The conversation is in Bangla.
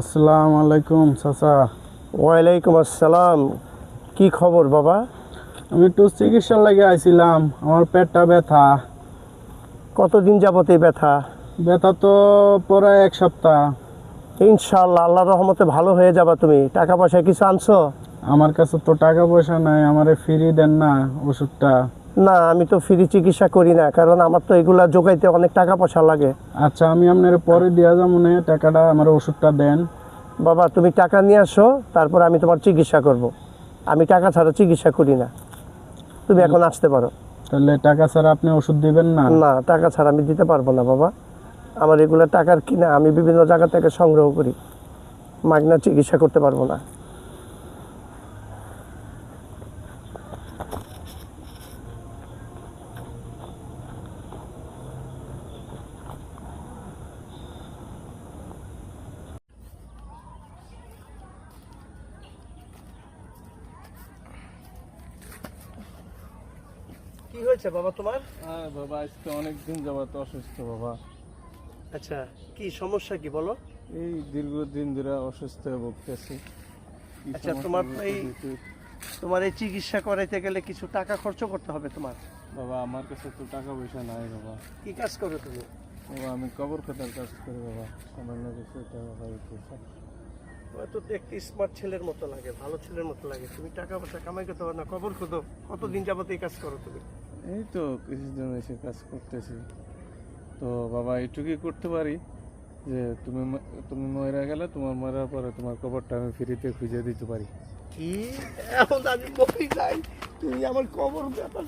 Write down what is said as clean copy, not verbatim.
আসসালামু আলাইকুম চাচা। ওয়ালাইকুম আসসালাম। কি খবর বাবা? আমি একটু চিকিৎসার লাগে আইছিলাম, আমার পেটটা ব্যথা। কতদিন যাবত এই ব্যথা? ব্যথা তো প্রায় এক সপ্তাহ। ইনশাআল্লাহ আল্লাহর রহমতে ভালো হয়ে যাবা। তুমি টাকা পয়সা কিছু আনছো? আমার কাছে তো টাকা পয়সা নাই, আমারে ফ্রি দেন না ওষুধটা? না, আমি তো ফ্রি চিকিৎসা করি না, কারণ আমার তো এগুলা জোগাইতে অনেক টাকা পয়সা লাগে। আচ্ছা, আমি আপনার পরে দিয়া যাবো না, টাকাটা আমার ওষুধটা দেন। বাবা তুমি টাকা নিয়ে আসো, তারপর আমি তোমার চিকিৎসা করব। আমি টাকা ছাড়া চিকিৎসা করি না। তুমি এখন আসতে পারো। তাহলে টাকা ছাড়া আপনি ওষুধ দিবেন না? না, টাকা ছাড়া আমি দিতে পারবো না বাবা। আমার এগুলো টাকার কিনা, আমি বিভিন্ন জায়গা থেকে সংগ্রহ করি। মাগনা চিকিৎসা করতে পারবো না। কি হয়েছে বাবা তোমার? বাবা আজকে অনেকদিন যাবত অসুস্থ বাবা। আচ্ছা, কি সমস্যা কি বলো? এই দীর্ঘদিন ধরে অসুস্থ হয়ে ভুগতেছি। আচ্ছা, তোমার এই চিকিৎসা করাইতে গেলে কিছু টাকা খরচ করতে হবে তোমার। বাবা আমার কাছে তো টাকা পয়সা নাই বাবা। কি কাজ করো তুমি? বাবা আমি কবর খোদার কাজ করি বাবা, সামান্য কিছু টাকা পাইছি। তো দেখতে স্মার্ট ছেলের মতো লাগে, ভালো ছেলের মতো লাগে। তুমি টাকা পয়সা কামাই করতে পারো না, কবর খোদো। কতদিন যাবত এই কাজ করো তুমি? এই তো কিছুদিন এসে কাজ করতেছি। তো বাবা এইটুকুই করতে পারি যে তুমি মরে গেলে, তোমার মরার পরে তোমার কবরটা আমি ফ্রিতে খুঁজে দিতে পারি। কি? এখন আমি মরি নাই, তুমি আমার কবর ব্যাপার